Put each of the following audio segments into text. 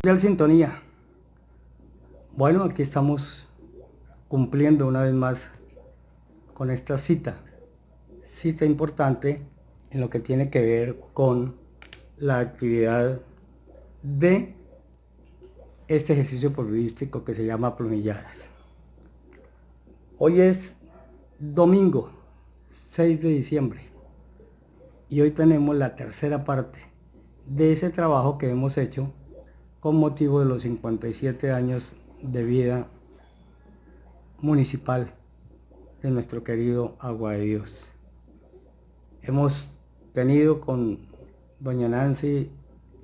Cordial sintonía. Bueno, aquí estamos cumpliendo una vez más con esta cita importante en lo que tiene que ver con la actividad de este ejercicio periodístico que se llama Plumilladas. Hoy es domingo 6 de diciembre y hoy tenemos la tercera parte de ese trabajo que hemos hecho con motivo de los 57 años de vida municipal de nuestro querido Agua de Dios. Hemos tenido con doña Nancy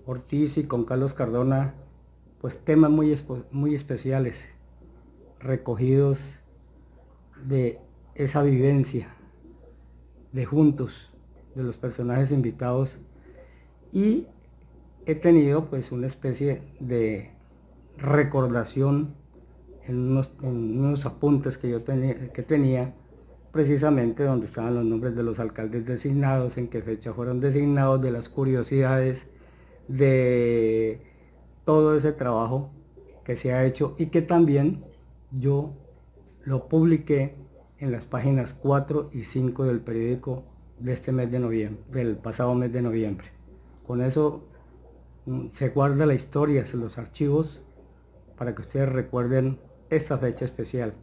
Ortiz y con Carlos Cardona pues temas muy especiales recogidos de esa vivencia de juntos de los personajes invitados, y he tenido pues una especie de recordación en unos apuntes que yo tenía precisamente donde estaban los nombres de los alcaldes designados, en qué fecha fueron designados, de las curiosidades, de todo ese trabajo que se ha hecho y que también yo lo publiqué en las páginas 4 y 5 del periódico de este mes de noviembre, del pasado mes de noviembre. Con eso se guarda la historia, los archivos, para que ustedes recuerden esta fecha especial.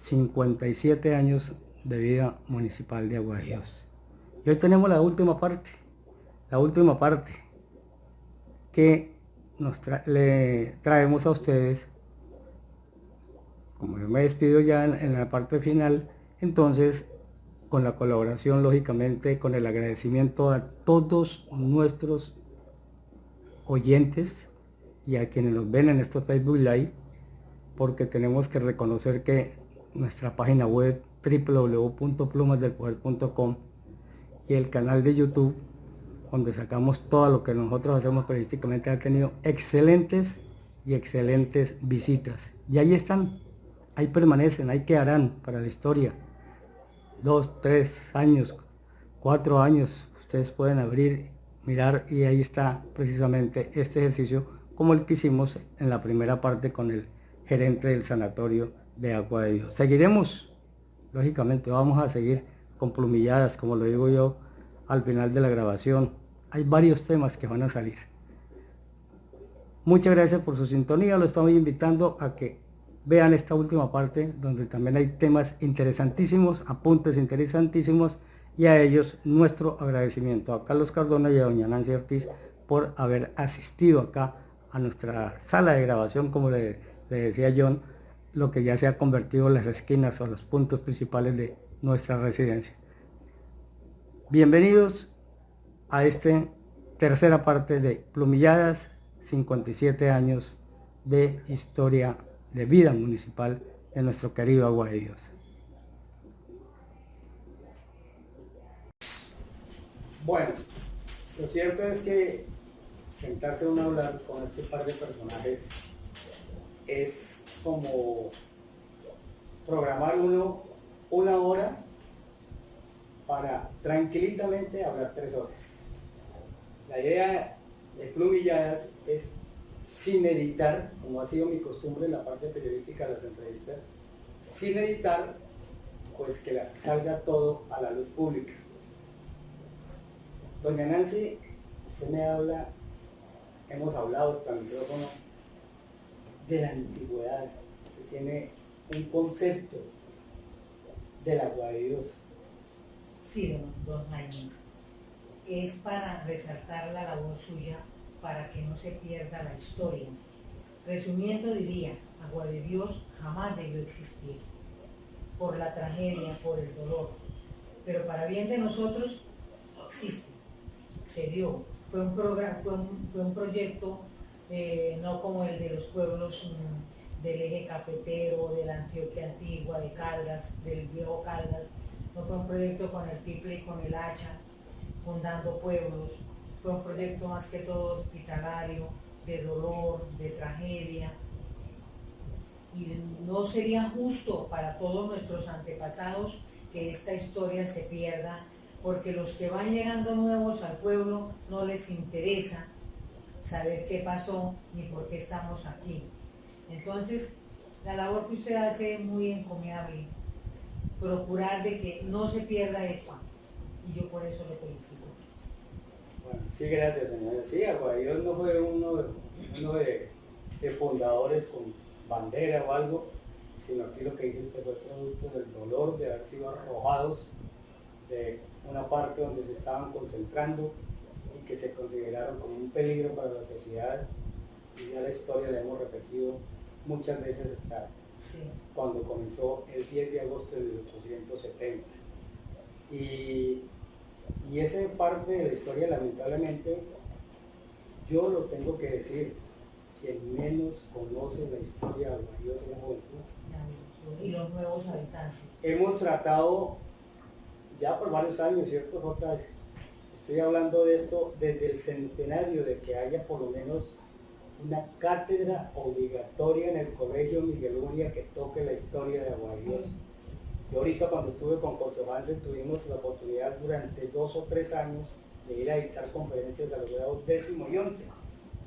57 años de vida municipal de Agua de Dios. Y hoy tenemos la última parte que le traemos a ustedes. Como yo me despido ya en la parte final, entonces con la colaboración, lógicamente, con el agradecimiento a todos nuestros oyentes y a quienes nos ven en estos Facebook Live, porque tenemos que reconocer que nuestra página web www.plumasdelpoder.com y el canal de YouTube, donde sacamos todo lo que nosotros hacemos periodísticamente, ha tenido excelentes visitas. Y ahí están, ahí permanecen, ahí quedarán para la historia. 2, 3 años, 4 años, ustedes pueden abrir, mirar, y ahí está precisamente este ejercicio como el que hicimos en la primera parte con el gerente del sanatorio de Agua de Dios. Seguiremos, lógicamente vamos a seguir con Plumilladas, como lo digo yo al final de la grabación. Hay varios temas que van a salir. Muchas gracias por su sintonía, lo estamos invitando a que vean esta última parte, donde también hay temas interesantísimos, apuntes interesantísimos, y a ellos nuestro agradecimiento a Carlos Cardona y a doña Nancy Ortiz por haber asistido acá a nuestra sala de grabación, como le decía John, lo que ya se ha convertido en las esquinas o los puntos principales de nuestra residencia. Bienvenidos a esta tercera parte de Plumilladas, 57 años de historia de vida municipal de nuestro querido Agua de Dios. Bueno, lo cierto es que sentarse a un hablar con este par de personajes es como programar uno una hora para tranquilamente hablar 3 horas. La idea de Plumilladas es, sin editar, como ha sido mi costumbre en la parte periodística de las entrevistas, sin editar, pues que salga todo a la luz pública. Doña Nancy, usted me habla, hemos hablado hasta el micrófono, de la antigüedad. Usted tiene un concepto del Agua de Dios. Sí, don Jaime. Es para resaltar la labor suya, para que no se pierda la historia. Resumiendo, diría, Agua de Dios jamás debió existir, por la tragedia, por el dolor, pero para bien de nosotros existe, se dio. Fue un proyecto no como el de los pueblos del eje cafetero, de la Antioquia antigua, de Caldas, del viejo Caldas. No fue un proyecto con el tiple y con el hacha, fundando pueblos. Fue un proyecto más que todo hospitalario, de dolor, de tragedia. Y no sería justo para todos nuestros antepasados que esta historia se pierda, porque los que van llegando nuevos al pueblo no les interesa saber qué pasó ni por qué estamos aquí. Entonces, la labor que usted hace es muy encomiable, procurar de que no se pierda esto, y yo por eso le felicito. Bueno, sí, gracias, señora. Sí, Aguadíos no fue uno de fundadores con bandera o algo, sino aquí lo que dice usted fue producto del dolor de haber sido arrojados de una parte donde se estaban concentrando y que se consideraron como un peligro para la sociedad, y ya la historia la hemos repetido muchas veces hasta cuando comenzó el 10 de agosto de 1870. Y esa es parte de la historia, lamentablemente. Yo lo tengo que decir, quien menos conoce la historia de Aguadíos es la juventud. Y los nuevos habitantes. Hemos tratado ya por varios años, ¿cierto, Jota? Estoy hablando de esto desde el centenario, de que haya por lo menos una cátedra obligatoria en el Colegio Miguel Uria que toque la historia de Aguadíos. Yo ahorita cuando estuve con José Hansen tuvimos la oportunidad durante 2 o 3 años de ir a dictar conferencias a los grados 10º y 11.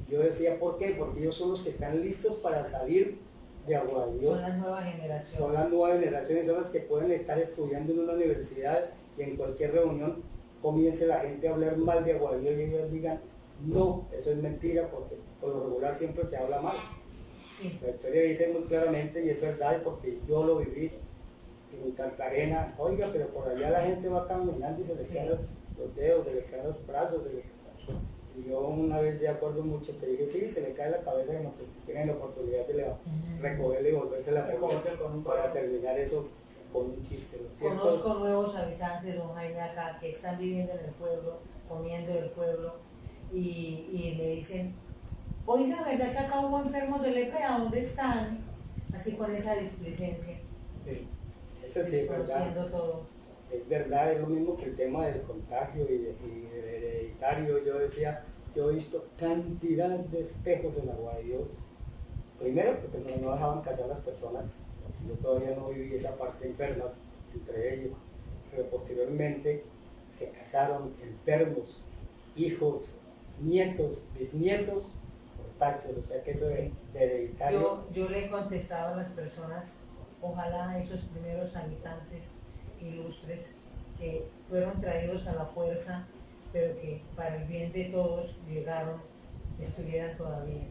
Yo decía, ¿por qué? Porque ellos son los que están listos para salir de Aguadíos. Son las nuevas generaciones. Son las nuevas generaciones, son las que pueden estar estudiando en una universidad y en cualquier reunión comience la gente a hablar mal de Aguadíos y ellos digan, no, eso es mentira, porque por lo regular siempre se habla mal. Sí. La historia dice muy claramente, y es verdad, porque yo lo viví en Cartagena. Oiga, pero por allá la gente va caminando y se le caen los dedos, se le caen los brazos, y yo una vez de acuerdo mucho que dije, sí, se le cae la cabeza y no tienen la oportunidad de recogerla y volverse la para terminar eso con un chiste, ¿no es cierto? Conozco nuevos habitantes, don Jaime, acá, que están viviendo en el pueblo, comiendo en el pueblo, y me dicen, oiga, ¿verdad que acá hubo enfermos de lepra? ¿Dónde están? Así con esa displicencia. Sí. Eso sí es verdad. Todo. Es verdad, es lo mismo que el tema del contagio y del hereditario. Yo decía, yo he visto cantidad de espejos en Aguadíos. Primero, porque no dejaban casar las personas. Yo todavía no viví esa parte enferma entre ellos. Pero posteriormente se casaron enfermos, hijos, nietos, bisnietos, por tachos. O sea que eso de hereditario. Yo le he contestado a las personas, ojalá esos primeros habitantes ilustres que fueron traídos a la fuerza, pero que para el bien de todos llegaron, estuvieran todavía.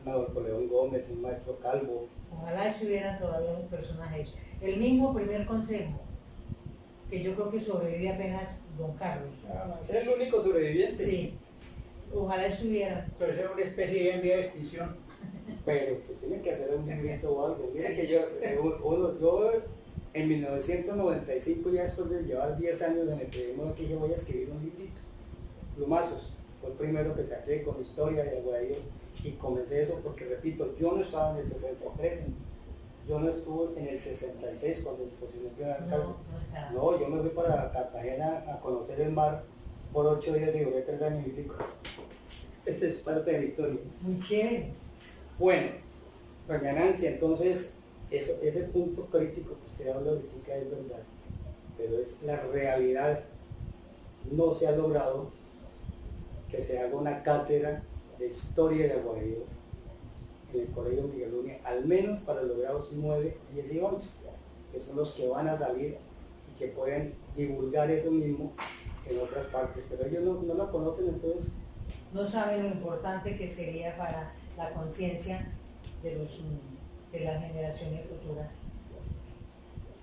Adolfo León Gómez, un maestro Calvo. Ojalá estuvieran todavía los personajes. El mismo primer consejo, que yo creo que sobrevive apenas don Carlos. Es el único sobreviviente. Sí, ojalá estuvieran. Pero es una especie en vía de extinción. Pero usted tiene que hacer un librito o algo. Mira que yo en 1995, ya después de llevar 10 años en el periodismo aquí, yo voy a escribir un librito. Plumazos, fue el primero que saqué con historia de Aguadíos, y comencé eso porque, repito, yo no estaba en el 63, yo no estuve en el 66 cuando se posicionó el primer alcalde. No, yo me fui para Cartagena a conocer el mar por 8 días y duré 3 años y pico. Esa es parte de la historia. Muy chévere. Bueno, doña Nancy, entonces, ese punto crítico que usted habla ahorita es verdad, pero es la realidad. No se ha logrado que se haga una cátedra de historia de Aguadíos en el Colegio Miguel Uria, al menos para los grados 9, 10 y 11, que son los que van a salir y que pueden divulgar eso mismo en otras partes, pero ellos no la conocen, entonces no saben lo importante que sería para la conciencia de las generaciones futuras.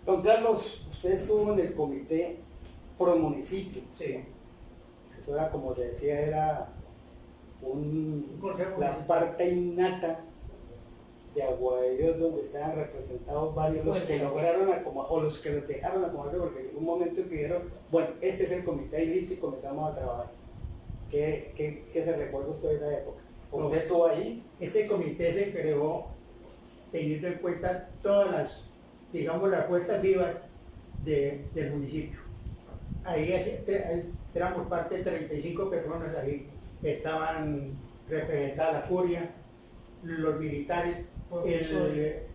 Don Carlos, usted estuvo en el comité pro municipio. Sí. Eso era, como se decía, era la parte innata de Aguadíos, donde estaban representados varios, los que lograron acomodar, o los que los dejaron acomodar, porque en un momento que dijeron, bueno, este es el comité y listo, y comenzamos a trabajar. ¿Qué se recuerda usted de esa época? ¿Usted estuvo ahí? Ese comité se creó teniendo en cuenta todas las, digamos, las fuerzas vivas del municipio. Ahí éramos parte de 35 personas ahí. Estaban representadas la curia, los militares,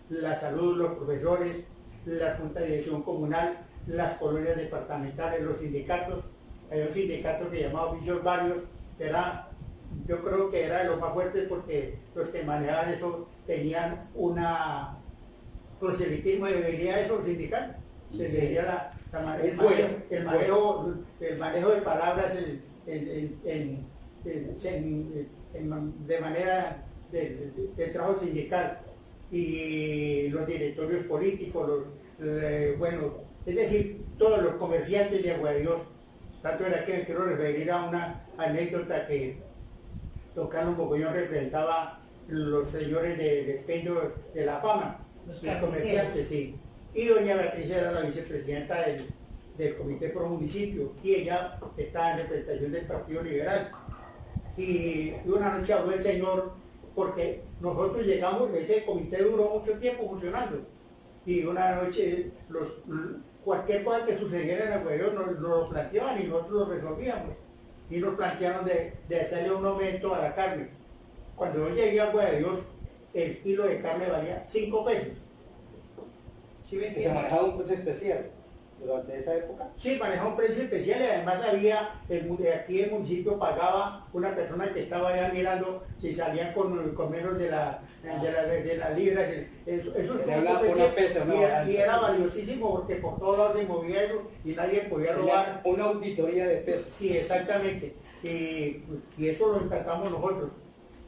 la salud, los profesores, la Junta de Dirección Comunal, las colonias departamentales, los sindicatos. Hay un sindicato que llamaba Oficios Varios, que era yo creo que era de los más fuertes porque los que manejaban eso tenían una proselitismo, debería eso sindical, se debería el manejo de palabras de manera de trabajo sindical y los directorios políticos, bueno, es decir, todos los comerciantes de Agua de Dios. Tanto era que me quiero referir a una anécdota que don Carlos Mogollón representaba los señores del expendio de la fama, los comerciantes, sí. Y doña Beatriz era la vicepresidenta del Comité Pro Municipio y ella estaba en representación del Partido Liberal. Y una noche habló el señor, porque nosotros llegamos, ese comité duró mucho tiempo funcionando, y una noche cualquier cosa que sucediera en el gobierno nos lo planteaban y nosotros lo resolvíamos. Y nos plantearon de hacerle un aumento a la carne. Cuando yo llegué a Agua de Dios, el kilo de carne valía 5 pesos. ¿Sí me entiendes? ¿Se manejaba un precio especial durante esa época? Sí, manejaba un precio especial y además aquí el municipio pagaba una persona que estaba allá mirando si salían con menos de las libras. Y era valiosísimo porque por todos lados se movía eso y nadie podía robar. Una auditoría de pesos. Sí, exactamente. Y eso lo impactamos nosotros.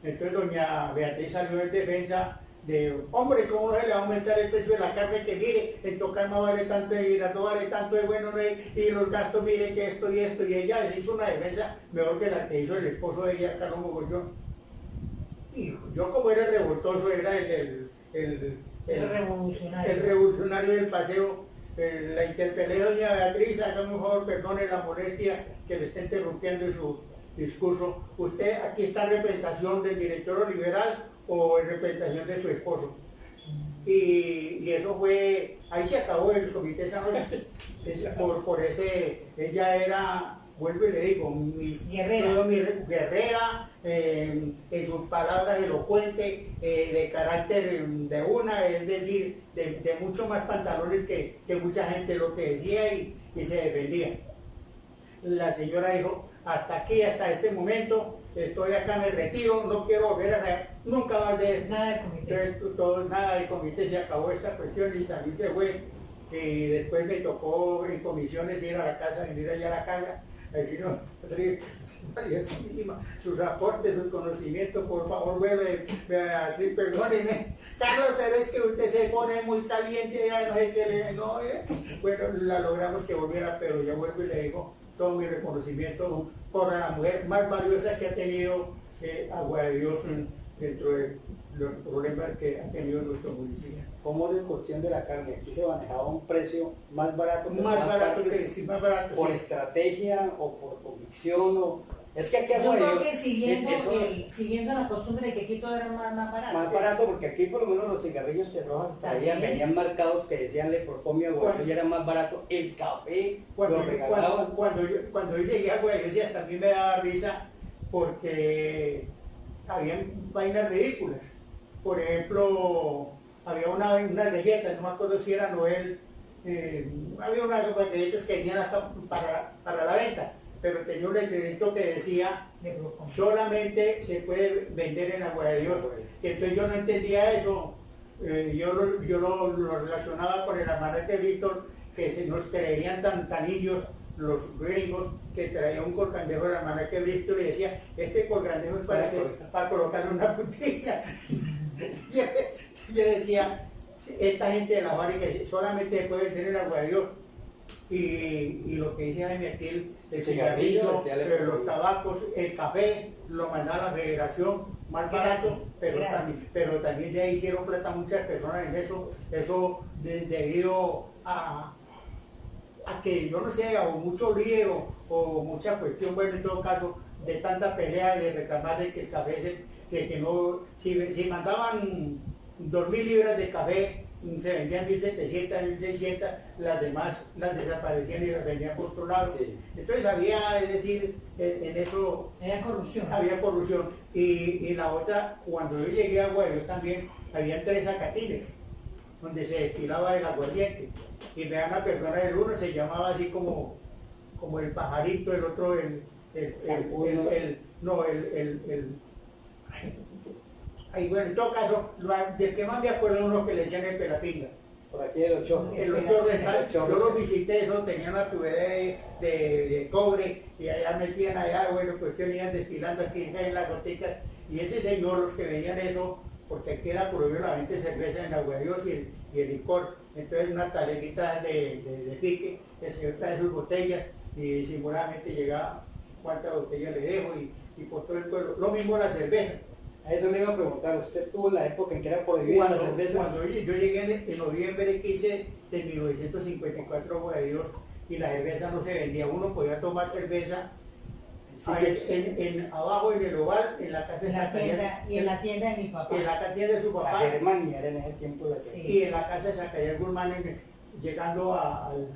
Entonces doña Beatriz salió en defensa de, hombre, ¿cómo se le va a aumentar el precio de la carne? Que mire, el tocar no vale tanto, y no vale tanto de bueno, y los gastos, mire que esto y esto, y ella le hizo una defensa mejor que la que hizo el esposo de ella, Carlos Mogollón. Y yo, como era revoltoso, era el revolucionario del paseo, la interpelé a doña Beatriz, hágame un favor, perdone la molestia que le está interrumpiendo en su discurso. Usted aquí está en representación del directorio liberal o en representación de su esposo. Y eso fue, ahí se acabó el comité esa noche. Por ese, ella era, vuelvo y le digo, guerrera, en sus palabras elocuente, de carácter de una, es decir, de mucho más pantalones que mucha gente lo que decía y se defendía. La señora dijo, hasta aquí, hasta este momento, estoy acá, me retiro, no quiero volver a hacer nunca más de esto. Nada del comité. Entonces, nada del comité, se acabó esta cuestión y salí, se fue. Y después me tocó en comisiones ir a la casa, venir allá a la casa, decir, no, sus aportes, sus conocimientos, por favor, perdóneme. Carlos, pero es que usted se pone muy caliente, ya no sé qué no, bueno, la logramos que volviera, pero ya vuelvo y le digo todo mi reconocimiento por la mujer más valiosa que ha tenido Agua de Dios dentro de los problemas que ha tenido nuestro municipio. ¿Cómo es la cuestión de la carne? Aquí se manejaba un precio más barato. Más barato, ¿Por sí. estrategia o por convicción? Es que aquí Yo creo Dios, que siguiendo la costumbre de que aquí todo era más barato. Más barato, porque aquí por lo menos los cigarrillos que Rojas traían venían marcados que decían Leprocomio, y era más barato. El café lo regalaban. Cuando yo llegué a Agua de Dios también me daba risa porque habían vainas ridículas. Por ejemplo, había unas galletas, no me acuerdo si era Noel, había unas galletas que venían acá para la venta, pero tenía un letrerito que decía solamente se puede vender en Agua de Dios. Y entonces yo no entendía eso, yo lo relacionaba con el almanaque de Víctor, que se nos creerían tan tanillos los gringos, que traía un colgandejo del almanaque de Víctor y decía, este colgandejo es para colocarle una puntilla. Yo decía, esta gente de la fábrica solamente puede vender en Agua de Dios. Y lo que dice Jaime aquí, el cigarrillo, los tabacos, el café, lo mandaba a la federación más barato, pero también de ahí hicieron plata muchas personas en eso debido a que yo no sé, o mucho lío o mucha cuestión, bueno, en todo caso, de tanta pelea de reclamar de que el café, que no, si mandaban 2.000 libras de café, se vendían 1.700, 1.600, las demás las desaparecían y las vendían por otro lado. Sí. Entonces había, es decir, en eso había corrupción. Y la otra, cuando yo llegué a Agua de Dios también, había 3 zacatines donde se destilaba el aguardiente. Y me dan la persona del uno, se llamaba así como el pajarito, el otro no, ay, bueno, en todo caso, del que más me acuerdo uno que le decían el pelapinga. Por aquí el Ocho. El Ocho, yo lo visité, eso tenía una tubería de cobre y allá metían allá, bueno, pues que venían destilando aquí en las goticas y ese señor, los que veían eso, porque aquí era prohibido la venta de cerveza en Agua de Dios y el licor, entonces una taleguita de pique, el señor trae sus botellas y disimuladamente llegaba, cuántas botellas le dejo y por todo el pueblo, lo mismo la cerveza. A eso le iba a preguntar, ¿usted estuvo en la época en que era prohibida la cerveza? Cuando yo llegué en noviembre 15 de 1954 a Agua de Dios y la cerveza no se vendía, uno podía tomar cerveza abajo en el oval, en la casa de Zacarías. Y en la tienda de mi papá. En la tienda de su papá. La Germania era en ese tiempo. Sí. Y en la casa de Zacarías Guzmán, llegando al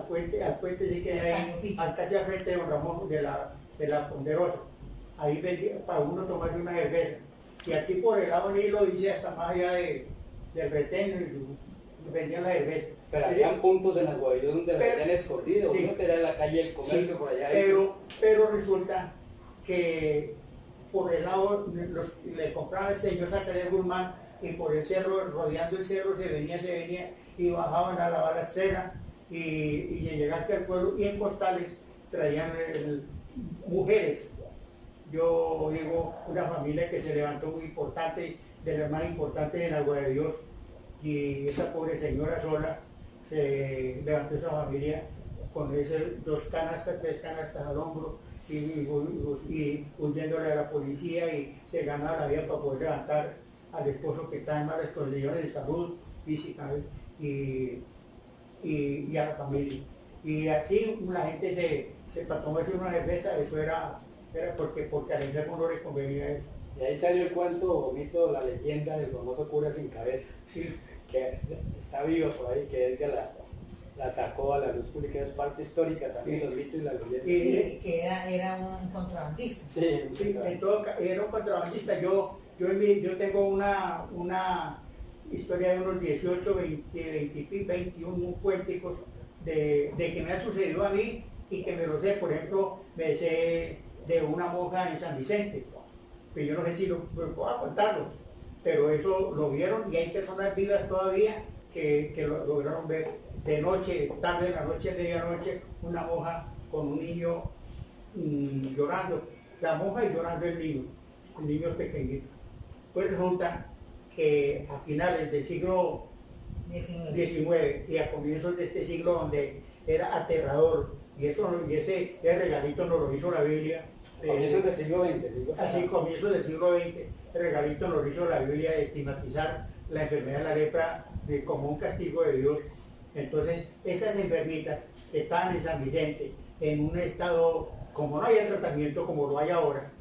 puente, sí que hay, casi al frente de Don Ramón de la Ponderosa. Ahí vendía para uno tomarse una cerveza. Y aquí por el lado del hilo dice hasta más allá del retén, vendían la cerveza. Pero habían puntos en Agua de Dios donde la vendían escondido, sí, uno será en la calle del comercio, sí, por allá. Pero resulta que por el lado le compraban el señor Zacarías Guzmán y por el cerro, rodeando el cerro se venía y bajaban a la balacera y llegar aquí al pueblo y en costales traían mujeres. Yo digo, una familia que se levantó muy importante, de las más importantes en Agua de Dios, y esa pobre señora sola se levantó esa familia con esas 2 canastas, 3 canastas al hombro y huyéndole a la policía y se ganaba la vida para poder levantar al esposo que está en malas condiciones de salud física y a la familia. Y así la gente para tomarse una cerveza, eso era porque al enfermo no le convenía eso. Y ahí salió el cuento, mito, la leyenda del famoso cura sin cabeza, Sí. que está vivo por ahí, que Edgar la sacó a la luz pública, es parte histórica también, sí, los mitos y las leyendas. Sí, que era un contrabandista. Sí, en todo era un contrabandista. Yo tengo una historia de unos 18, 21 cuénticos de que me ha sucedido a mí y que me lo sé. Por ejemplo, me sé de una monja en San Vicente, que yo no sé si lo puedo contarlo, pero eso lo vieron y hay personas vivas todavía que lo lograron ver de noche, tarde en la noche, medianoche, una monja con un niño llorando, la monja y llorando el niño pequeñito. Pues resulta que a finales del siglo XIX y a comienzos de este siglo, donde era aterrador, y ese regalito nos lo hizo la Biblia. Comienzos del siglo XX. Así, comienzos del siglo XX, el regalito nos lo hizo la Biblia de estigmatizar la enfermedad de la lepra como un castigo de Dios. Entonces, esas enfermitas que estaban en San Vicente, en un estado, como no hay tratamiento como lo hay ahora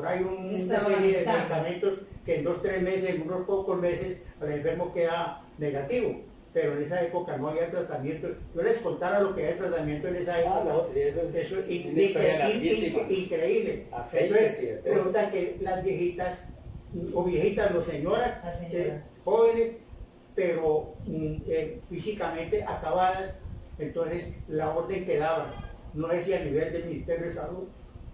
hay una serie de medicamentos que en 2-3 meses, en unos pocos meses, el enfermo queda negativo. Pero en esa época no había tratamiento. Yo les contara lo que hay tratamiento en esa época. No, sí, eso es increíble. Entonces, pregunta que las viejitas, no señoras, jóvenes, pero físicamente acabadas, entonces la orden que daban, no es si a nivel del Ministerio de Salud,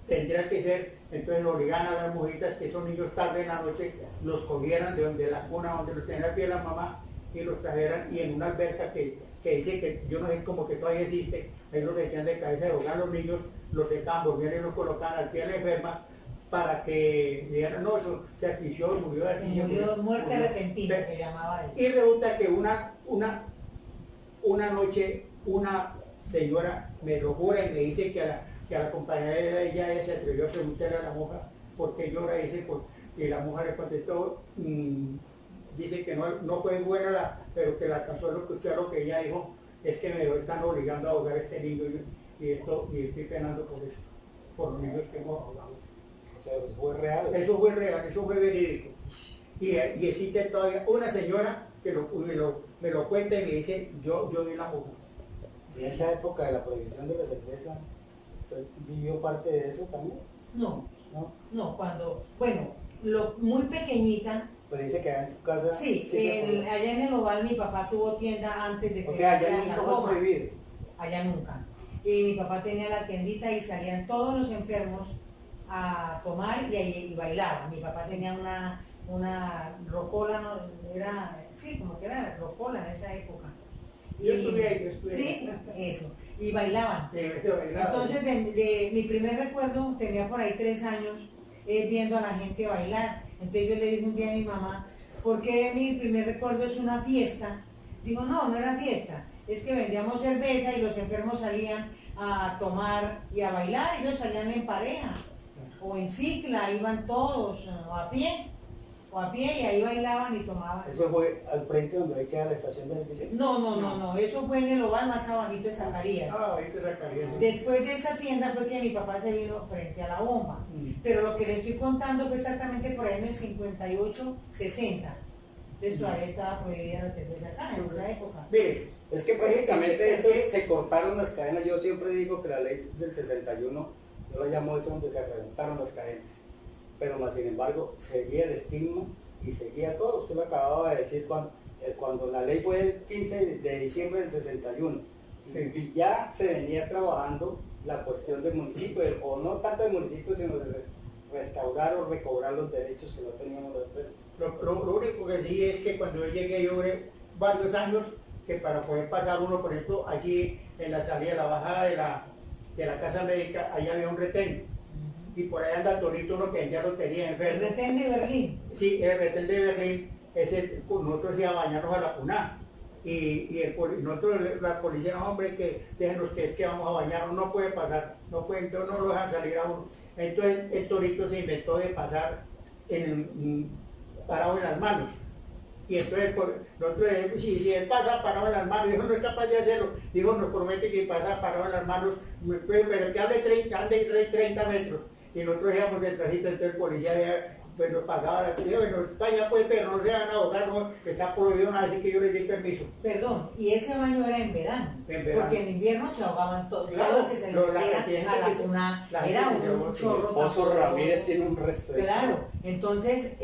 tendría que ser, entonces obligaban a las mujeres que esos niños tarde en la noche los cogieran de donde la cuna, donde los tenía el pie la mamá, y los trajeran, y en una alberca que dice que yo no sé, como que todavía existe, ahí los metían de cabeza, de ahogar los niños, los secaban, volvían y los colocaban al pie de la enferma para que dijeran, no, eso se asfixió, murió de asfixia. Murió muerte repentina, se llamaba eso. Y resulta que una noche una señora me lo jura y me dice que a la compañera de ella se atrevió a preguntarle a la monja por qué llora, y la monja le contestó, dice que no fue buena, pero que la cansó lo que ella dijo, es que me están obligando a ahogar a este niño y estoy penando por eso, por los niños que hemos ahogado. O sea, eso fue real. Eso fue real, eso fue verídico. Y existe todavía una señora que me lo cuenta y me dice, yo vi la mujer. ¿Y en esa época de la prohibición de la cerveza, usted vivió parte de eso también? No, cuando, muy pequeñita. Pero dice que allá en su casa... Sí, allá en el Oval mi papá tuvo tienda antes de que... O sea, allá nunca fue prohibido. Allá nunca. y mi papá tenía la tiendita y salían todos los enfermos a tomar y bailaban. Mi papá tenía una rocola, ¿no? Era, sí, como que era rocola en esa época. Yo estuve ahí. Sí, eso, y bailaban. Bailaba. Entonces, mi primer recuerdo, tenía por ahí 3 años, viendo a la gente bailar. Entonces yo le dije un día a mi mamá, ¿por qué mi primer recuerdo es una fiesta? Digo, no, no era fiesta, es que vendíamos cerveza y los enfermos salían a tomar y a bailar, ellos salían en pareja, o en cicla, iban todos, o a pie y ahí bailaban y tomaban. ¿Eso fue al frente donde queda la estación de servicio? No, eso fue en el Oval más abajito de Zacarías. Ah, ahí te sacaría. Después de esa tienda fue que mi papá se vino frente a la bomba. Pero lo que le estoy contando fue exactamente por ahí en el 58, 60. Entonces todavía estaba prohibida la cerveza acá en esa época. Mire, Es que prácticamente se cortaron las cadenas. Yo siempre digo que la ley del 61, yo la llamo eso donde se reventaron las cadenas. Pero más sin embargo, seguía el estigma y seguía todo. Usted lo acababa de decir cuando la ley fue el 15 de diciembre del 61. Y ya se venía trabajando la cuestión del municipio, o no tanto del municipio, sino de restaurar o recobrar los derechos que no teníamos los enfermos. lo único que sí es que cuando yo llegué, yo duré varios años que para poder pasar uno, por ejemplo, allí en la salida, la bajada de la casa médica, allá había un retén. Y por ahí anda Torito, uno que vendía lotería en El Ferro. retén de Berlín. Sí, el retén de Berlín, nosotros íbamos a bañarnos a la cuna. Nosotros, la policía, no, hombre, que déjenos que es que vamos a bañarnos, no puede pasar, no puede, entonces no lo dejan salir a uno. Entonces el Torito se inventó de pasar parado en las manos. Y entonces nosotros, si él pasa parado en las manos, dijo, no es capaz de hacerlo, dijo, nos promete que pasa parado en las manos, pero que ande 30 metros. Y nosotros íbamos detrásito, entonces el policía pues nos pagaba la policía, bueno, está ya pues, pero no se van a ahogar, no, está prohibido nada, así que yo les di permiso. Perdón, y ese baño era en verano, porque en invierno se ahogaban todos, Claro, todo lo que se la metiera gente a la que se- cuna, la gente era que se un llevó, chorro. Pozo tan Ramírez poderoso. tiene un resto de eso. Claro, entonces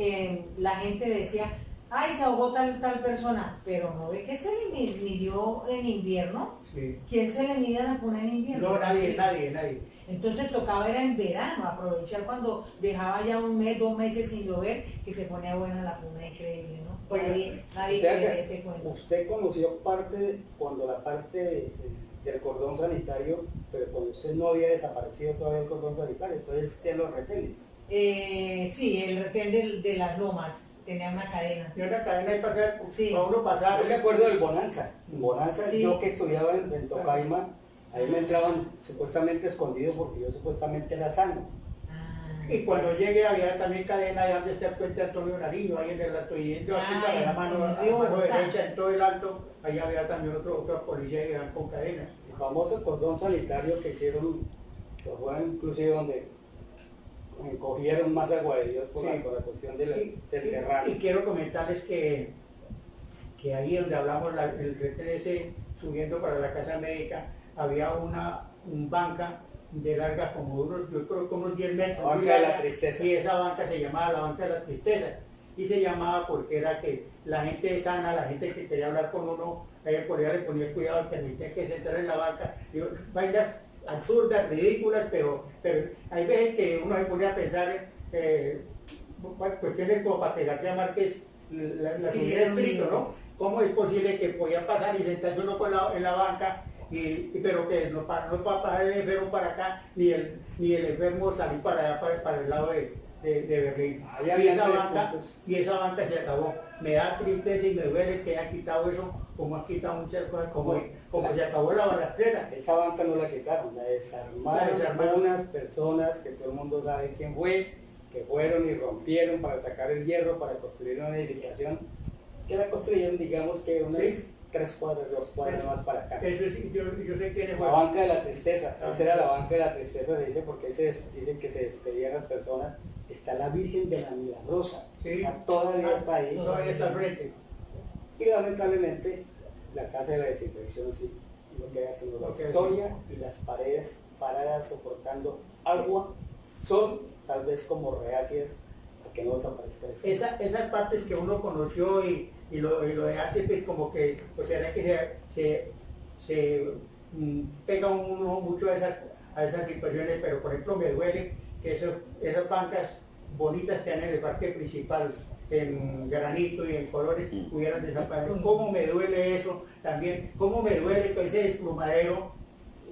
la gente decía, ay, se ahogó tal persona, pero no ve que se le midió en invierno. Sí. ¿Quién se le mide a la cuna en invierno? No, nadie. Entonces tocaba era en verano, aprovechar cuando dejaba ya 1 mes, 2 meses sin llover, que se ponía buena la cuna, increíble, ¿no? Oye, Nadie o sea cree que ese cuento. usted conoció cuando la parte del cordón sanitario, pero cuando usted no había desaparecido todavía el cordón sanitario, entonces existían los retenes. Sí, el retén de las lomas tenía una cadena. Y una cadena de pasar, Sí. para uno pasar. Yo me acuerdo del Bonanza. En Bonanza, Sí. yo que estudiaba en Tocaima, ahí me entraban supuestamente escondidos porque yo supuestamente era sano. Y cuando llegué había también cadena de donde está el puente Antonio Nariño, ahí en el alto, y dentro aquí Ah, a la en mano, el a río mano Bogotá. derecha, en todo el alto, ahí había también otros policías que iban con cadenas. El famoso cordón sanitario que hicieron, que fue inclusive donde cogieron más agua de Dios por Sí. la cuestión del Y terrano. quiero comentarles que ahí donde hablamos, el retén ese, subiendo para la casa médica, había un banca de larga como yo creo que unos 10 metros. La banca muy de la larga, tristeza. Y esa banca se llamaba la banca de la tristeza. Y se llamaba porque era que la gente sana, la gente que quería hablar con uno, el policía le ponía cuidado, permitía que se entrara en la banca. Digo, vainas absurdas, ridículas, pero hay veces que uno se ponía a pensar cuestiones como para que García Márquez las hubiera escrito, ¿no? ¿Cómo es posible que podía pasar y sentarse uno en la banca, pero que no va a pasar el enfermo para acá, ni el enfermo salir para allá, para el lado de Berlín? Ahí había Y esa 3 banca, puntos. se acabó. Me da tristeza y me duele que hayan quitado eso, como han quitado muchas cosas, como se acabó la balastrera. Esa banca no la quitaron, la desarmaron unas personas que todo el mundo sabe quién fue, que fueron y rompieron para sacar el hierro, para construir una edificación, que la construyeron, digamos que unas Sí. 3 cuadras, 2 cuadras más para acá. Eso sí, yo sé quién es. La banca de la tristeza, Ah. esa era la banca de la tristeza, se dice porque dicen que se despedían las personas. Está la Virgen de la Milagrosa, Sí. todavía está ahí. Todavía está al frente. Y lamentablemente la casa de la desinfección sí, lo que hace la Lo que historia y las paredes paradas soportando agua son tal vez como reacias a que no desaparezca eso. Esas partes que uno conoció y lo de antes, pues como que, o sea, era que se pega uno mucho a esas situaciones, pero por ejemplo me duele que esas bancas bonitas que hay en el parque principal, en granito y en colores, pudieran desaparecer. ¿Cómo me duele eso también? ¿Cómo me duele que ese desplumadero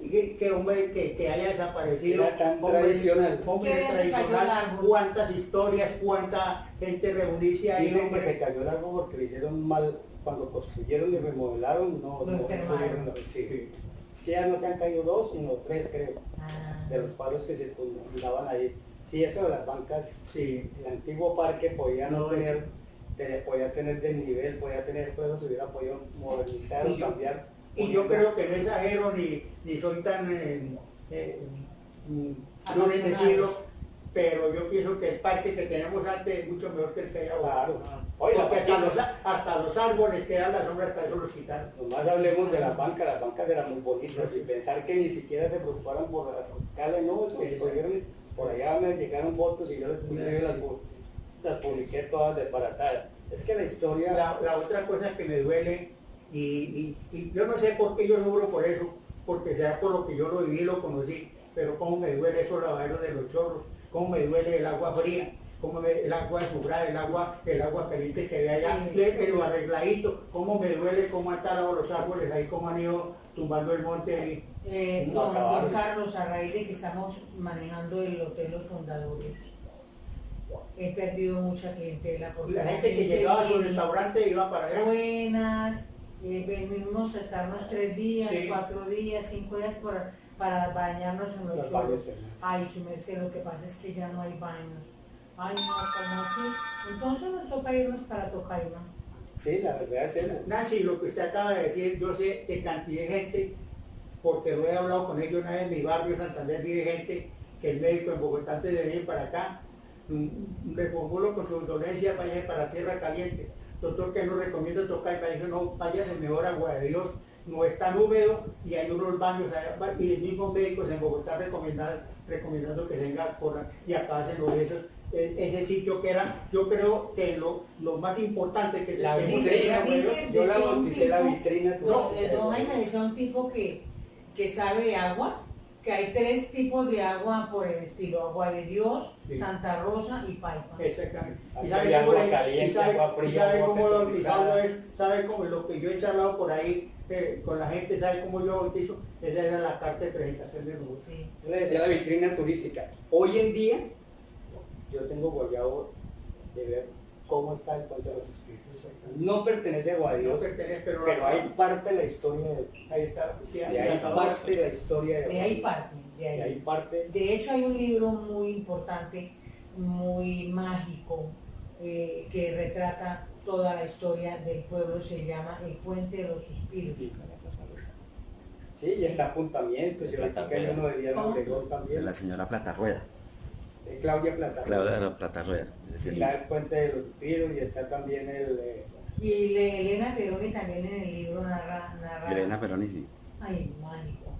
que haya desaparecido? Era tan tradicional. Hombre tradicional, cuántas historias, cuánta gente reunirse ahí. Dicen que se cayó el árbol porque le hicieron mal cuando construyeron y remodelaron, no pudieron. Sí. Sí, ya no se han caído 2, sino 3 creo, de los palos que se fundaban ahí. Sí, eso de las bancas, sí, el antiguo parque podía podía tener desnivel, podía tener, pues eso se hubiera podido modernizar o cambiar. Y yo creo que no exagero ni soy tan no bendecido, pero yo pienso que el parque que tenemos antes es mucho mejor que el que hay ahora. Claro. Oye, porque hasta los árboles que dan la sombra, hasta eso los quitaron. Nomás hablemos de las bancas eran muy bonitas, y pensar que ni siquiera se preocuparon por arrancarle, no, eso por allá me llegaron fotos y yo las publiqué todas desbaratadas. Es que la historia... La otra cosa que me duele, y yo no sé por qué yo sufro por eso, porque sea por lo que yo lo viví, lo conocí, pero cómo me duele esos lavaderos de los chorros, cómo me duele el agua fría, el agua esfumada, el agua caliente que ve allá, lo arregladito, cómo me duele cómo han talado los árboles ahí, cómo han ido tumbando el monte ahí. Don Carlos, a raíz de que estamos manejando el Hotel Los Fundadores, he perdido mucha clientela. Porque la gente que llegaba a su restaurante iba para allá. Buenas, venimos a estarnos 3 días, sí. 4 días, 5 días para bañarnos en los chorros. Ay, su merced, lo que pasa es que ya no hay baños. Ay, no, ¿cómo así? Entonces nos toca irnos para Tocaima. Sí, la verdad es eso. Nancy, lo que usted acaba de decir, yo sé que cantidad de gente, porque lo he hablado con ellos una vez en mi barrio, Santander, vive gente que el médico en Bogotá, antes de venir para acá, le convulo con su dolencia, vaya para Tierra Caliente. Doctor, que nos recomienda Tocaima, dijo, no, váyase mejor a Agua de Dios, no es tan húmedo y hay unos baños allá, y el mismo médicos en Bogotá recomendando que venga y acá hacen los besos. Ese sitio que era, yo creo que lo más importante que la vitrina, yo la bauticé la vitrina. No, Jaime, decía un tipo que sabe de aguas, que hay 3 tipos de agua por el estilo: Agua de Dios, sí, Santa Rosa y Paipa. Exactamente. Y sabe agua caliente, agua fría, sabe cómo lo bautizado es, sabe cómo lo que yo he charlado por ahí con la gente, sabe cómo yo bautizo. Esa era la carta de presentación de nosotros. Sí. Yo le decía la vitrina turística. Hoy en día yo tengo guayabo de ver cómo está el Puente de los Espíritus. No pertenece a Guadios, pero hay parte de la historia de... Ahí está. Sí, hay parte de la historia de ahí parte. De hecho hay un libro muy importante, muy mágico, que retrata toda la historia del pueblo, se llama El Puente de los Espíritus. Sí, y está apuntamientos, yo le toqué uno de Diana Obregón también. De la señora Platarrueda. Claudia Platarrueda. Claudia Platarrueda. Está el Puente de los Espíritus y está también el... Y Elena Peroni también en el libro narra... Elena Peroni, sí. Ay, mágico.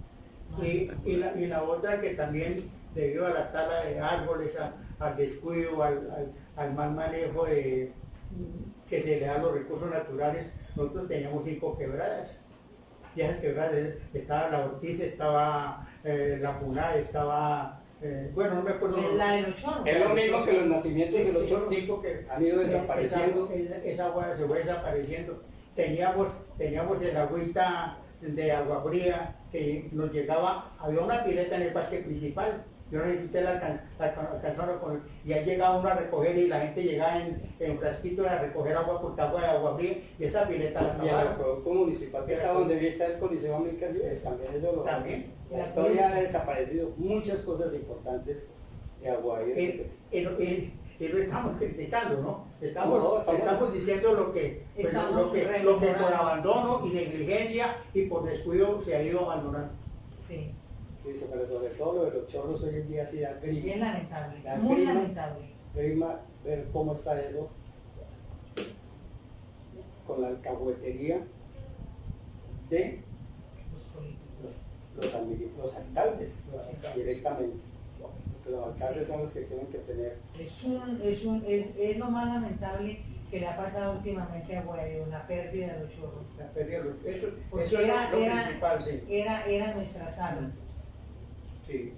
Y la otra que también, debido a la tala de árboles, al descuido, al mal manejo que se le da a los recursos naturales, nosotros teníamos 5 quebradas. Ya las quebradas, estaba la Ortiz, estaba la Puná, estaba... bueno, no me acuerdo. La de los chorros. Es lo mismo que los nacimientos de los chorros. Que han ido desapareciendo. Esa agua se fue desapareciendo. Teníamos el agüita de agua fría que nos llegaba, había una pileta en el parque principal. Yo no sé si usted la alcanzaron con, y ahí llegaba uno a recoger y la gente llegaba en un frasquito a recoger agua porque agua de agua fría y esa pileta la acabaron. Y el producto municipal que está donde debía estar el Coliseo América, también eso lo... También. La historia ha desaparecido muchas cosas importantes de Aguadilla. Y lo estamos criticando, ¿no? Estamos diciendo lo que por abandono y negligencia y por descuido se ha ido abandonando. Sí. Sí, pero sobre todo lo de los chorros hoy en día sí da grima. Bien lamentable, muy lamentable. Grima ver cómo está eso con la alcahuetería de los alcaldes directamente. Porque los alcaldes son los que tienen que tener. Es lo más lamentable que le ha pasado últimamente a Guadalupe, la pérdida de los chorros. La pérdida de los- Eso, Porque eso es era- lo era- principal, sí. Era nuestra sala. Sí.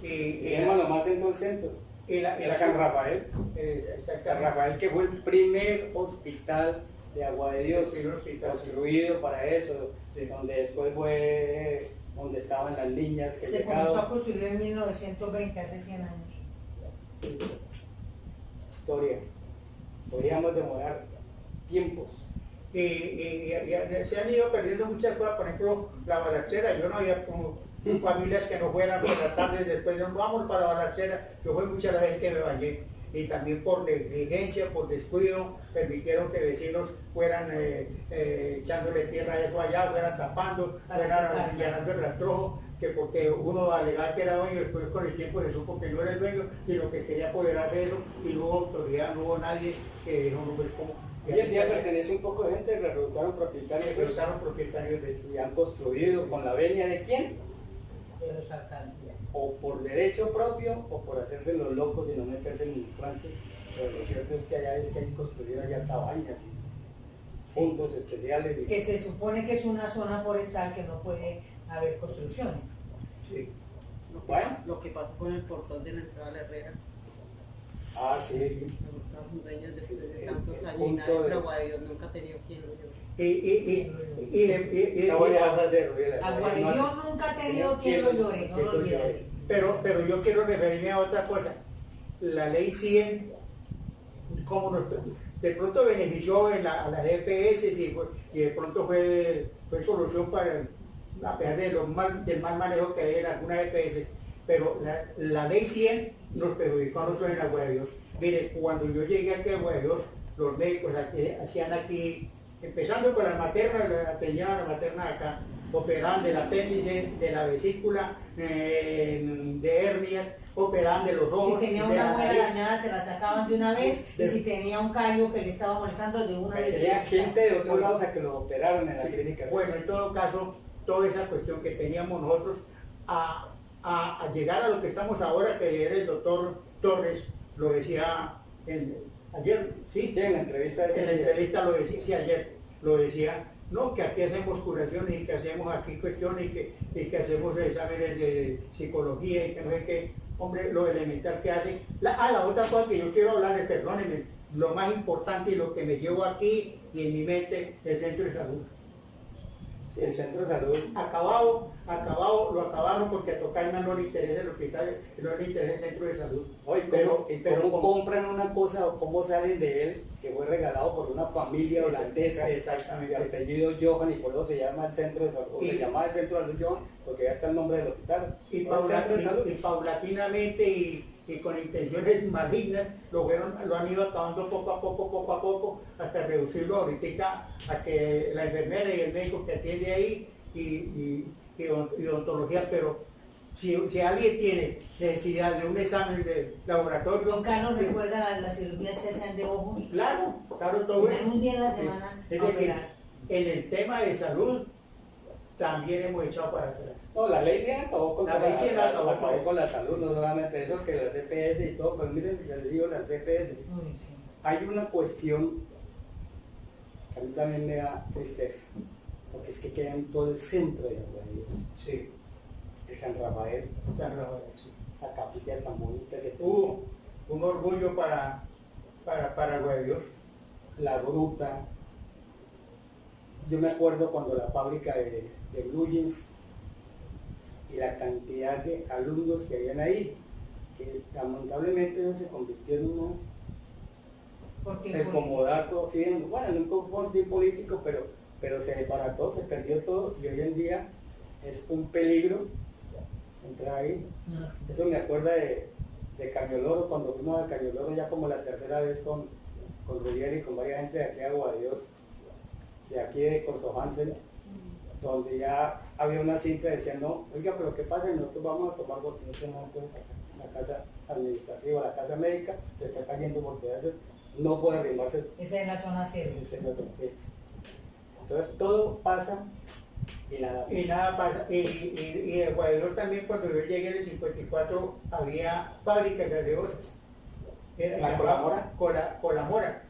Y Y tenemos nomás en todo el centro. Era San Rafael. San exactamente. Rafael, que fue el primer hospital de Agua de Dios, El primer hospital. construido para eso, Sí. donde después fue donde estaban las niñas que Se comenzó a llegaron. construir en 1920, hace 100 años. Historia. Podríamos demorar tiempos. Y se han ido perdiendo muchas cosas, por ejemplo, la balacera. Yo no había como familias que no fueran por las tardes después de vamos para la balacera. Yo fui muchas veces que me bañé y también por negligencia, por descuido, permitieron que vecinos fueran echándole tierra a eso allá, fueran tapando, Para fueran secarla. llenando el rastrojo, que porque uno alegaba que era dueño, después con el tiempo se supo que no era el dueño y lo que quería apoderarse de eso, y no hubo autoridad, no hubo nadie que dijo, no, pues cómo. Hoy en día pertenece un poco de gente, resultaron propietarios Pero estaban propietarios de eso. y han construido con la venia de quién, De los alcaldes. o por derecho propio o por hacerse los locos y no meterse en el implante. Pero lo cierto es que allá es que hay construido allá cabañas y puntos especiales. Y... Que se supone que es una zona forestal que no puede haber construcciones. Sí. Bueno. Lo que pasó con el portón de la entrada a la Herrera, Ah, sí. los dueños después de tantos el años y punto nadie, de- pero Guadios nunca ha tenido quien lo lleve. Y No voy a dejar de hacerlo. Aguadillo nunca ha tenido quien lo llore, no lo olvides. pero yo quiero referirme a otra cosa. La ley 100, ¿cómo de pronto benefició a las EPS y de pronto fue solución para, a pesar de del mal manejo que hay en algunas EPS, pero la ley 100 nos perjudicó a nosotros en Agua de Dios. Mire, cuando yo llegué aquí a Agua de Dios, los médicos hacían aquí, empezando con la materna, atendían a la materna acá, operaban del apéndice, de la vesícula, de hernias, operaban de los ojos. Si tenía de una la muela nariz. dañada se la sacaban de una vez y si tenía un callo que le estaba molestando de una vez. se Tenía la gente de otros lados a que lo operaron en la Sí, clínica. bueno, en todo caso, toda esa cuestión que teníamos nosotros a llegar a lo que estamos ahora, que era el doctor Torres, lo decía ayer, ¿sí? Sí, en la entrevista. En la entrevista lo decía, sí, ayer lo decía, no, que aquí hacemos curaciones y que hacemos aquí cuestiones y que hacemos exámenes de psicología y que no sé qué, hombre, lo elemental que hace. La otra cosa que yo quiero hablar es, perdónenme, lo más importante y lo que me llevo aquí y en mi mente, el centro de salud. Sí, el centro de salud. Lo acabaron porque a Tocaima no le interesa el hospital, no le interesa el centro de salud. Oye, ¿cómo compran una cosa o cómo salen de él que fue regalado por una familia holandesa Exactamente. de apellido Johan y por eso se llama el centro de salud, o Y- se llamaba el centro de salud Johan porque ya está el nombre del hospital. Y, Ahora el centro de salud. paulatinamente y con intenciones malignas lo han ido acabando poco a poco, hasta reducirlo ahorita a que la enfermera y el médico que atiende ahí y odontología, pero si alguien tiene necesidad de un examen de laboratorio, Don Carlos recuerda las cirugías que hacían de ojos. claro, todo Tenían un día a la semana Es a decir, operar. en el tema de salud también hemos echado para atrás. No, la ley 100 acabó con La ley 100 acabó con la salud, no solamente eso, que las CPS y todo, pero miren que les digo las CPS. Uy, sí. Hay una cuestión que a mí también me da tristeza, porque es que queda en todo el centro de Agua de Dios, Sí, de San Rafael, San Rafael, sí. esa capilla tan bonita que tuvo, Un orgullo para Agua de Dios. la gruta. Yo me acuerdo cuando la fábrica de Blue Jeans y la cantidad de alumnos que habían ahí, que lamentablemente eso se convirtió en una Porque el comodato, sí, bueno, en un confort político, pero se desbarató, se perdió todo y hoy en día es un peligro entrar ahí. no, sí. Eso me acuerda de Cañoloro, cuando fuimos a Cañoloro ya como la tercera vez con Rubier y con varias gente de aquí de Agua de Dios, de aquí de Corso Hansen, donde ya había una cinta diciendo, oiga, pero ¿qué pasa? Nosotros vamos a tomar botellas, no puede pasar. La casa administrativa, la casa médica, se está cayendo por pedazos, no puede arrimarse. Esa es la zona cero. Entonces todo pasa y nada. Y nada pasa. Y en Agua de Dios también, cuando yo llegué en el 54, había fábricas gaseosas. ¿La Colamora? Colamora.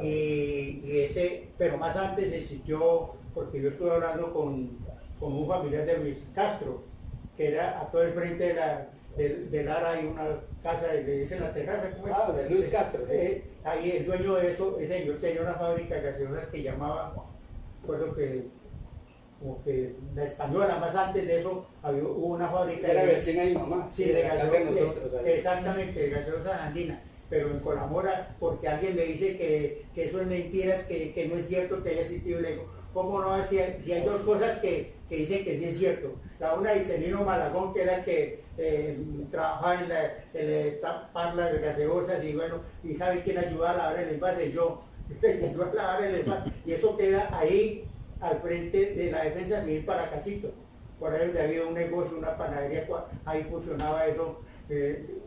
y ese, pero más antes existió, porque yo estuve hablando con un familiar de Luis Castro, que era a todo el frente del Lara, hay una casa, le dicen la terraza, ¿cómo es? Ah, de Luis Castro, sí. Ahí el dueño de eso, ese señor tenía una fábrica de gaseosas que llamaba, recuerdo que como que la española, más antes de eso hubo una fábrica Era de, vecina de mi mamá. sí, de gaseosas, ahí. exactamente, de gaseosas andinas, pero en Colamora, porque alguien me dice que eso es mentiras, que no es cierto que haya existido, le digo, ¿cómo no? Si hay dos cosas que dicen que sí es cierto. La una dice Nino Malagón, que era el que trabajaba en tapar las gaseosas, y bueno, y sabe quién ayuda a lavar el envase, yo ayudo a lavar el envase, y eso queda ahí al frente de la Defensa Civil para Casito, por ahí donde había un negocio, una panadería, ahí funcionaba eso,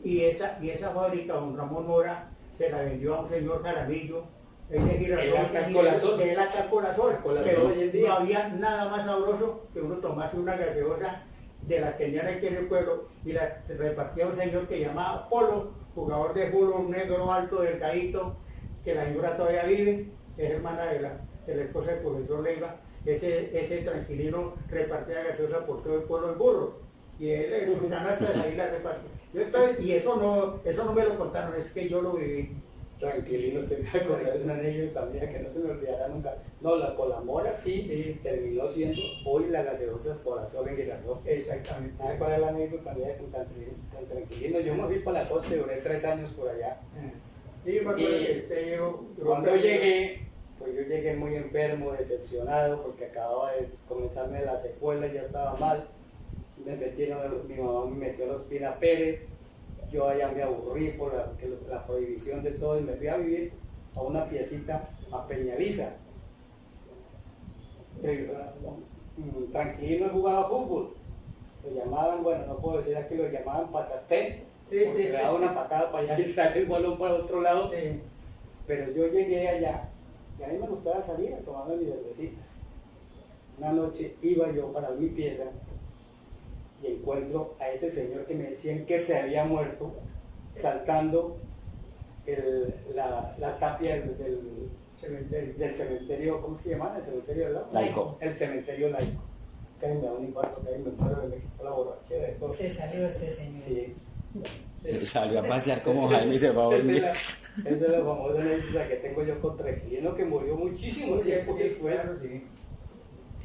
y esa fábrica, don Ramón Mora, se la vendió a un señor Jaramillo, él de Girardot, que él acá Corazón, pero no había nada más sabroso que uno tomase una gaseosa de la que tenían aquí en el pueblo, y la repartía un señor que llamaba Polo, jugador de fútbol, un negro alto, delgadito, que la señora todavía vive, es hermana de la esposa del profesor Leiva. Ese tranquilino repartía gaseosa por todo el pueblo en burro, y él en sus canastas ahí la repartía. Y eso no me lo contaron, es que yo lo viví. Tranquilino, usted me acordó de una anécdota mía que no se me olvidará nunca. No, la Colamora sí terminó siendo hoy la gaseosa Corazón en Girardot. Exactamente. ¿Sabes cuál es la anécdota mía con Tranquilino? Yo me fui para la costa y duré 3 años por allá. Y cuando llegué, pues yo llegué muy enfermo, decepcionado, porque acababa de comenzarme la secuela, ya estaba mal. Mi mamá me metió a los Pina Pérez, yo allá me aburrí por la prohibición de todo y me fui a vivir a una piecita a Peñaliza. Tranquilino jugaba fútbol, lo llamaban, bueno, no puedo decir aquí, lo llamaban patatén, porque le daba una patada para allá y sale el balón para otro lado, pero yo llegué allá y a mí me gustaba salir a tomarme mis cervecitas. Una noche iba yo para mi pieza y encuentro a ese señor que me decían que se había muerto saltando la tapia del cementerio, ¿cómo se llama? El cementerio del lado. Laico. El cementerio laico. Que ahí me da un infarto, que ahí me muero, me quitó la borrachera de todo. Se salió este señor. Sí. Se salió a pasear como Jaime y se va a dormir. Esa es la famosa anécdota que tengo yo con Tranquilino, que murió muchísimo tiempo después.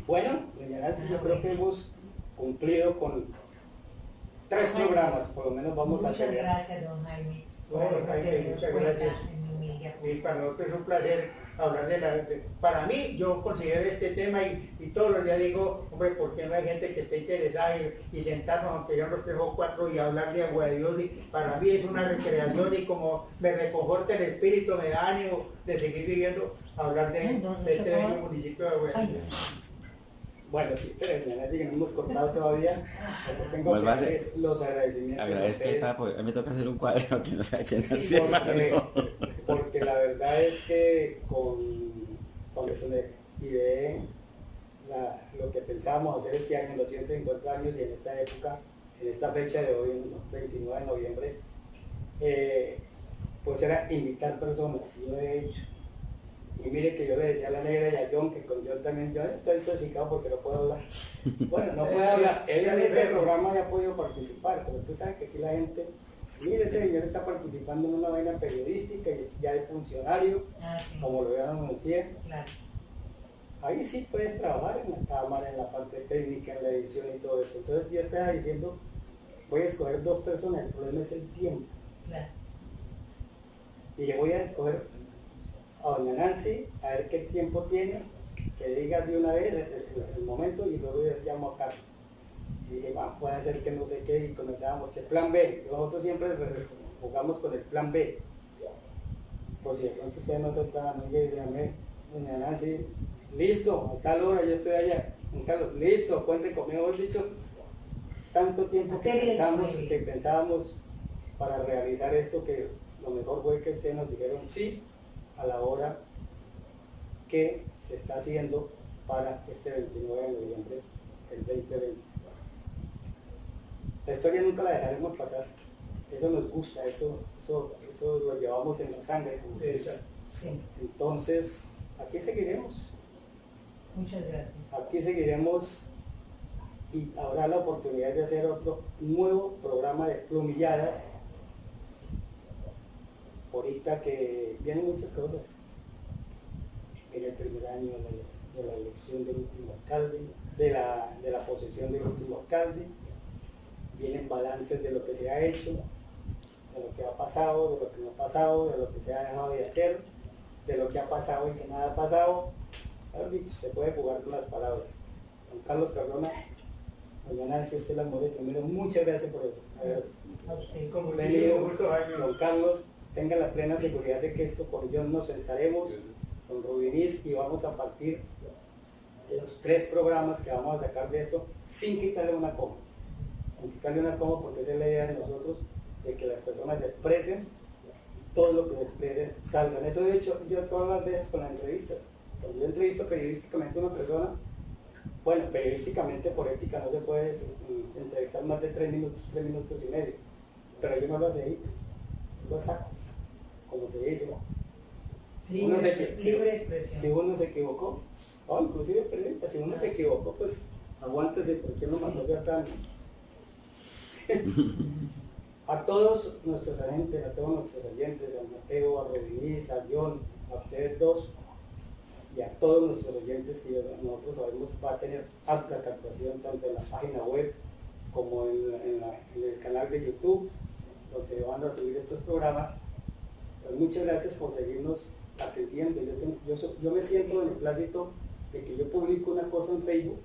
Bueno, doña Nancy, yo creo que hemos cumplido con 3 programas, por lo menos vamos a tener. Muchas gracias, don Jaime. Bueno, Jaime, muchas gracias. Y para nosotros es un placer hablar para mí, yo considero este tema y todos los días digo, hombre, ¿por qué no hay gente que esté interesada y sentarnos, aunque ya nos 3 o 4, y hablar de Agua de Dios? Y para mí es una recreación y como me reconforta el espíritu, me da ánimo de seguir viviendo, hablar de este bello municipio de Agua de Dios. Bueno, sí, pero mañana que no hemos cortado todavía, tengo Vuelva a que hacer. hacer los agradecimientos. Agradezco el papo, a mí me toca hacer un cuadro que no sé a quién Sí, hacer. porque la verdad es que cuando se me ideé lo que pensábamos hacer este año, en los 150 años y en esta época, en esta fecha de hoy, el 29 de noviembre, pues era invitar personas, y lo he hecho. Y mire que yo le decía a la negra y a John, que con John también, yo estoy intoxicado porque no puedo hablar. Bueno, no puedo hablar. Él en ese programa ya ha podido participar, pero usted sabe que aquí la gente, mire, ese señor está participando en una vaina periodística y ya es funcionario, Sí. como lo habían anunciado. Claro. Ahí sí puedes trabajar en la cámara, en la parte técnica, en la edición y todo eso. Entonces yo estaba diciendo, voy a escoger 2 personas, el problema es el tiempo. Claro. Y le voy a escoger a doña Nancy, a ver qué tiempo tiene, que diga de una vez el momento y luego yo llamo a Carlos. Y dije, puede ser que no sé qué, y comentábamos que plan B, nosotros siempre jugamos con el plan B. Por si de pronto ustedes no son tan amigos y díganme, doña Nancy, listo, a tal hora yo estoy allá. Don Carlos, listo, cuente conmigo, hemos dicho tanto tiempo que pensábamos para realizar esto, que lo mejor fue que ustedes nos dijeron sí a la hora que se está haciendo para este 29 de noviembre del 2020. La historia nunca la dejaremos pasar, eso nos gusta, eso lo llevamos en la sangre. Sí, Entonces, aquí seguiremos. muchas gracias. Aquí seguiremos y habrá la oportunidad de hacer otro nuevo programa de plumilladas. Ahorita que vienen muchas cosas. En el primer año de la elección del último alcalde, de la posesión del último alcalde, vienen balances de lo que se ha hecho, de lo que ha pasado, de lo que no ha pasado, de lo que se ha dejado de hacer, de lo que ha pasado y que nada ha pasado. Claro, se puede jugar con las palabras. Don Carlos Cardona, doña Nancy, usted la mujer primero, muchas gracias por A usted. Con venido. muchísimo gusto, Jaime. Don Carlos, tenga la plena seguridad de que esto por Dios nos sentaremos con Rubinis y vamos a partir de los 3 programas que vamos a sacar de esto sin quitarle una coma. Sin quitarle una coma, porque esa es la idea de nosotros, de que las personas expresen, todo lo que expresen salgan. Eso he hecho yo todas las veces con las entrevistas. Cuando yo entrevisto periodísticamente a una persona, bueno, periodísticamente por ética no se puede entrevistar más de 3 minutos, 3 minutos y medio, pero yo no lo edito, lo saco, como se dice. Libre expresión. Si uno se equivocó, o inclusive periodista, si uno se equivocó, pues aguántese, porque uno mandó ser tan... A todos nuestros agentes, a todos nuestros oyentes, a Mateo, a Rodríguez, a John, a ustedes dos, y a todos nuestros oyentes que nosotros sabemos va a tener alta captación tanto en la página web como en el canal de YouTube, donde van a subir estos programas. Pues muchas gracias por seguirnos atendiendo. Yo me siento en el plácito de que yo publico una cosa en Facebook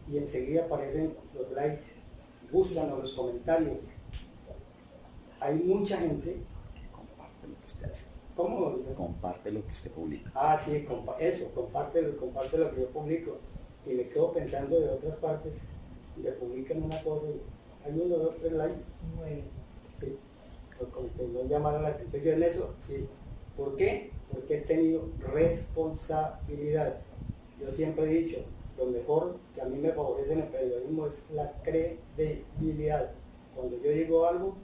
y enseguida aparecen los likes, buscan los comentarios. Hay mucha gente. Comparte lo que usted hace. ¿Cómo? Comparte lo que usted publica. Ah, sí, comparte lo que yo publico. Y me quedo pensando de otras partes, le publican una cosa y hay 1, 2, 3 likes. Bueno, Sí, pues como que no llamaron la atención yo en eso, sí. ¿Por qué? Porque he tenido responsabilidad. Yo siempre he dicho, lo mejor que a mí me favorece en el periodismo es la credibilidad. Cuando yo digo algo,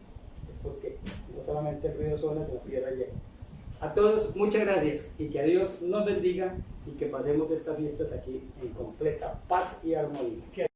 es porque no solamente el río suena, sino la tierra llega. A todos, muchas gracias y que Dios nos bendiga y que pasemos estas fiestas aquí en completa paz y armonía.